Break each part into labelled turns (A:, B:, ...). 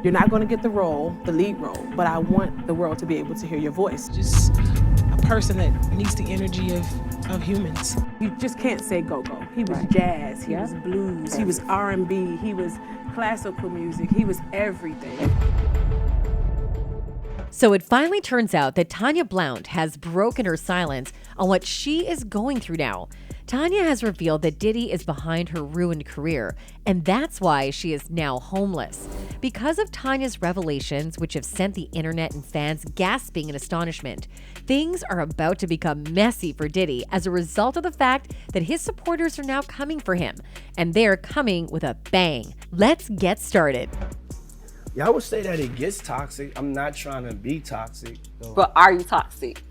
A: You're not going to get the role, the lead role, but I want the world to be able to hear your voice.
B: Just a person that needs the energy of humans.
A: You just can't say go-go. He was jazz, he was blues, he was R&B, he was classical music, he was everything.
C: So it finally turns out that Tanya Blount has broken her silence on what she is going through now. Tanya has revealed that Diddy is behind her ruined career, and that's why she is now homeless. Because of Tanya's revelations, which have sent the internet and fans gasping in astonishment, things are about to become messy for Diddy as a result of the fact that his supporters are now coming for him, and they're coming with a bang. Let's get started.
D: Yeah, I would say that it gets toxic. I'm not trying to be toxic. So.
E: But are you toxic?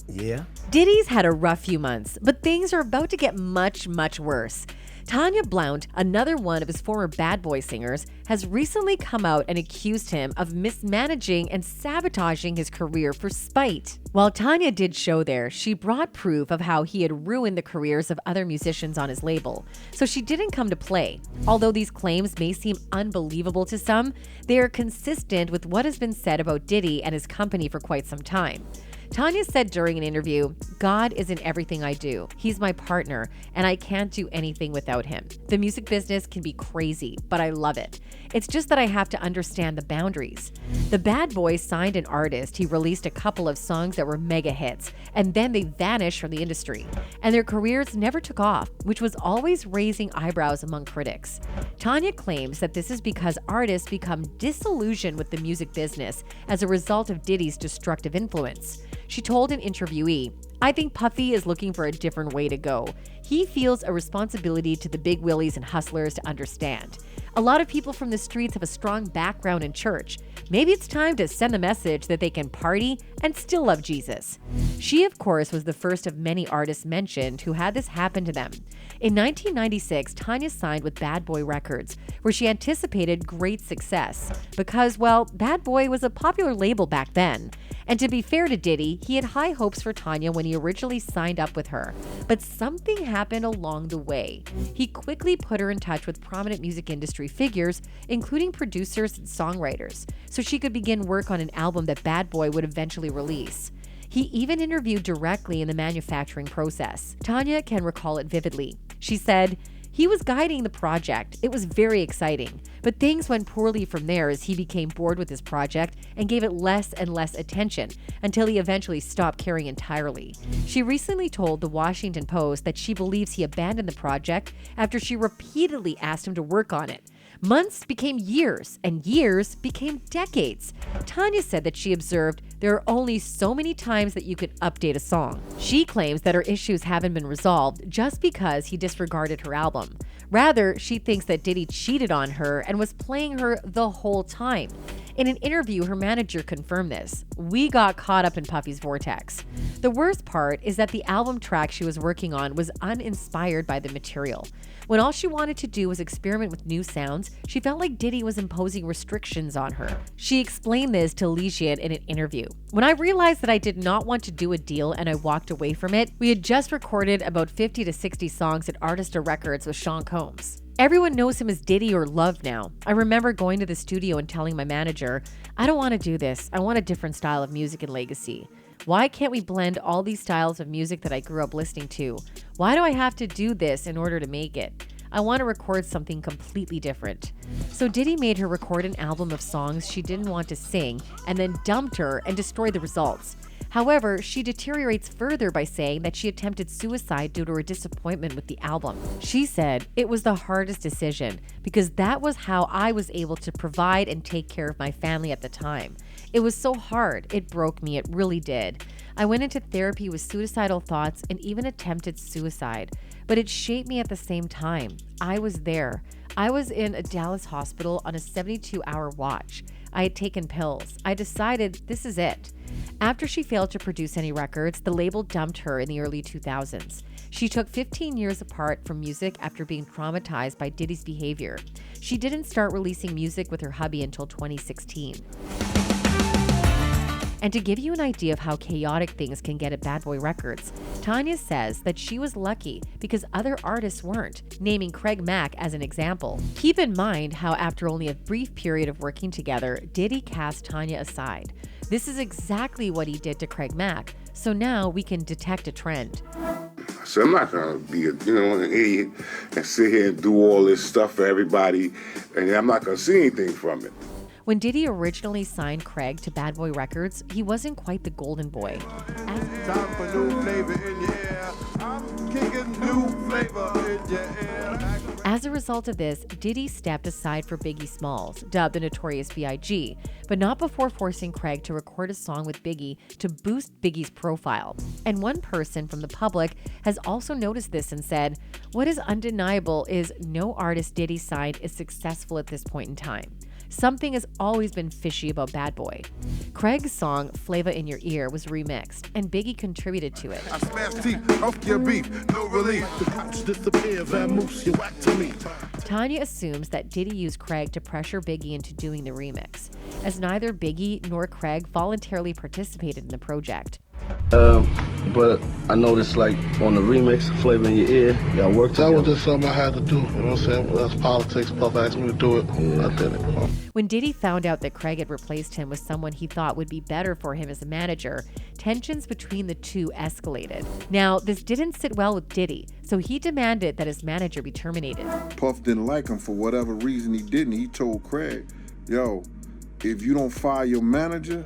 D: Yeah.
C: Diddy's had a rough few months, but things are about to get much, much worse. Tanya Blount, another one of his former bad boy singers, has recently come out and accused him of mismanaging and sabotaging his career for spite. While Tanya did show there, she brought proof of how he had ruined the careers of other musicians on his label, so she didn't come to play. Although these claims may seem unbelievable to some, they are consistent with what has been said about Diddy and his company for quite some time. Tanya said during an interview, "God is in everything I do. He's my partner, and I can't do anything without him. The music business can be crazy, but I love it. It's just that I have to understand the boundaries." The bad boy signed an artist. He released a couple of songs that were mega hits, and then they vanished from the industry. And their careers never took off, which was always raising eyebrows among critics. Tanya claims that this is because artists become disillusioned with the music business as a result of Diddy's destructive influence. She told an interviewee, "I think Puffy is looking for a different way to go. He feels a responsibility to the big willies and hustlers to understand. A lot of people from the streets have a strong background in church. Maybe it's time to send the message that they can party and still love Jesus." She, of course, was the first of many artists mentioned who had this happen to them. In 1996, Tanya signed with Bad Boy Records, where she anticipated great success because, well, Bad Boy was a popular label back then. And to be fair to Diddy, he had high hopes for Tanya when he originally signed up with her. But something happened along the way. He quickly put her in touch with prominent music industry figures, including producers and songwriters, so she could begin work on an album that Bad Boy would eventually release. He even interviewed directly in the manufacturing process. Tanya can recall it vividly. She said, "He was guiding the project. It was very exciting. But things went poorly from there as he became bored with his project and gave it less and less attention until he eventually stopped caring entirely." She recently told the Washington Post that she believes he abandoned the project after she repeatedly asked him to work on it. Months became years, and years became decades. Tanya said that she observed there are only so many times that you could update a song. She claims that her issues haven't been resolved just because he disregarded her album. Rather, she thinks that Diddy cheated on her and was playing her the whole time. In an interview, her manager confirmed this. "We got caught up in Puffy's vortex." The worst part is that the album track she was working on was uninspired by the material. When all she wanted to do was experiment with new sounds, she felt like Diddy was imposing restrictions on her. She explained this to Elysian in an interview. "When I realized that I did not want to do a deal and I walked away from it, we had just recorded about 50 to 60 songs at Arista Records with Sean Combs. Everyone knows him as Diddy or Love now. I remember going to the studio and telling my manager, I don't want to do this. I want a different style of music and legacy. Why can't we blend all these styles of music that I grew up listening to? Why do I have to do this in order to make it? I want to record something completely different." So Diddy made her record an album of songs she didn't want to sing and then dumped her and destroyed the results. However, she deteriorates further by saying that she attempted suicide due to her disappointment with the album. She said, "It was the hardest decision because that was how I was able to provide and take care of my family at the time. It was so hard. It broke me. It really did. I went into therapy with suicidal thoughts and even attempted suicide, but it shaped me at the same time. I was there. I was in a Dallas hospital on a 72-hour watch. I had taken pills. I decided this is it." After she failed to produce any records, the label dumped her in the early 2000s. She took 15 years apart from music after being traumatized by Diddy's behavior. She didn't start releasing music with her hubby until 2016. And to give you an idea of how chaotic things can get at Bad Boy Records, Tanya says that she was lucky because other artists weren't, naming Craig Mack as an example. Keep in mind how after only a brief period of working together, Diddy cast Tanya aside. This is exactly what he did to Craig Mack, so now we can detect a trend.
E: So I'm not gonna be an idiot and sit here and do all this stuff for everybody, and I'm not gonna see anything from it.
C: When Diddy originally signed Craig to Bad Boy Records, he wasn't quite the golden boy.
F: Time for new flavor in your ear. I'm kicking new flavor in your ear.
C: As a result of this, Diddy stepped aside for Biggie Smalls, dubbed the Notorious B.I.G., but not before forcing Craig to record a song with Biggie to boost Biggie's profile. And one person from the public has also noticed this and said, "What is undeniable is no artist Diddy signed is successful at this point in time. Something has always been fishy about Bad Boy." Craig's song Flavor in Your Ear was remixed, and Biggie contributed to it.
F: I smash teeth off your beef, no relief. The pouch disappear, vamoose, you whack to me.
C: Tanya assumes that Diddy used Craig to pressure Biggie into doing the remix, as neither Biggie nor Craig voluntarily participated in the project.
D: But I noticed, like, on the remix, Flavor in Your Ear, y'all worked
G: That was
D: together.
G: just something I had to do, you know what I'm saying? That's politics. Puff asked me to do it. I did it.
C: When Diddy found out that Craig had replaced him with someone he thought would be better for him as a manager, tensions between the two escalated. Now, this didn't sit well with Diddy, so he demanded that his manager be terminated.
F: Puff didn't like him for whatever reason he didn't. He told Craig, yo, if you don't fire your manager,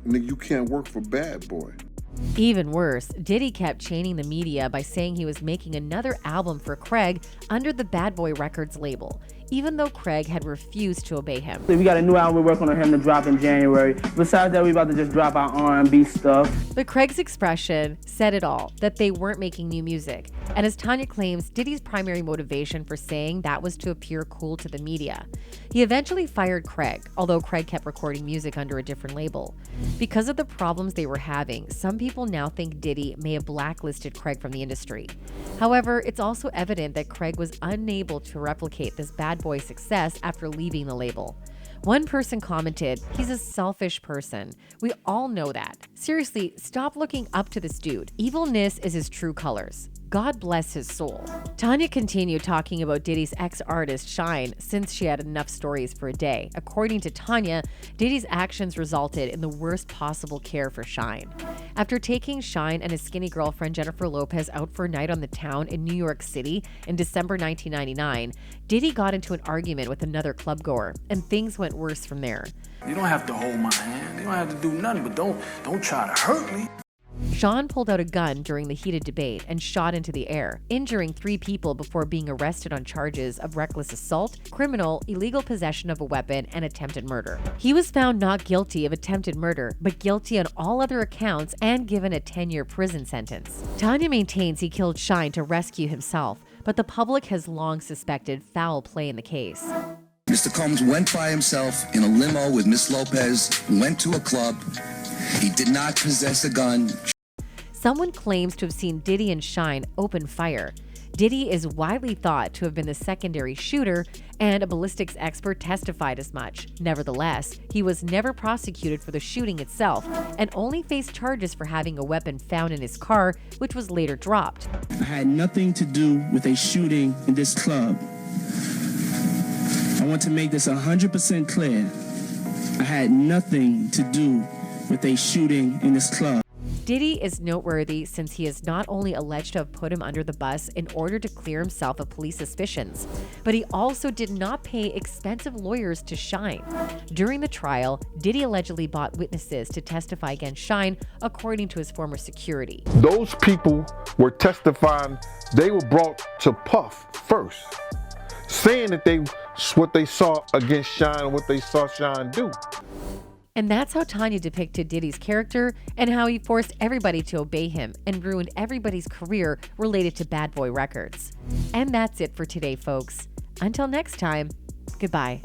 F: nigga, you can't work for Bad Boy.
C: Even worse, Diddy kept chaining the media by saying he was making another album for Craig under the Bad Boy Records label, even though Craig had refused to obey him.
H: We got a new album we're working on him to drop in January. Besides that, we about to just drop our R&B stuff.
C: But Craig's expression said it all, that they weren't making new music. And as Tanya claims, Diddy's primary motivation for saying that was to appear cool to the media. He eventually fired Craig, although Craig kept recording music under a different label. Because of the problems they were having, some people now think Diddy may have blacklisted Craig from the industry. However, it's also evident that Craig was unable to replicate this Bad Boy success after leaving the label. One person commented, "He's a selfish person. We all know that. Seriously, stop looking up to this dude. Evilness is his true colors. God bless his soul." Tanya continued talking about Diddy's ex-artist Shine since she had enough stories for a day. According to Tanya, Diddy's actions resulted in the worst possible care for Shine. After taking Shine and his skinny girlfriend Jennifer Lopez out for a night on the town in New York City in December 1999, Diddy got into an argument with another clubgoer, and things went worse from there.
I: You don't have to hold my hand. You don't have to do nothing, but don't try to hurt me.
C: Sean pulled out a gun during the heated debate and shot into the air, injuring 3 people before being arrested on charges of reckless assault, criminal, illegal possession of a weapon, and attempted murder. He was found not guilty of attempted murder, but guilty on all other accounts and given a 10-year prison sentence. Tanya maintains he killed Shine to rescue himself, but the public has long suspected foul play in the case.
J: Mr. Combs went by himself in a limo with Miss Lopez, went to a club. He did not possess a gun.
C: Someone claims to have seen Diddy and Shine open fire. Diddy is widely thought to have been the secondary shooter, and a ballistics expert testified as much. Nevertheless, he was never prosecuted for the shooting itself and only faced charges for having a weapon found in his car, which was later dropped.
K: I had nothing to do with a shooting in this club. I want to make this 100% clear. I had nothing to do with a shooting in this club.
C: Diddy is noteworthy since he is not only alleged to have put him under the bus in order to clear himself of police suspicions, but he also did not pay expensive lawyers to Shine. During the trial, Diddy allegedly bought witnesses to testify against Shine, according to his former security.
G: Those people were testifying, they were brought to Puff first, saying that what they saw against Shine, what they saw Shine do.
C: And that's how Tanya depicted Diddy's character and how he forced everybody to obey him and ruined everybody's career related to Bad Boy Records. And that's it for today, folks. Until next time, goodbye.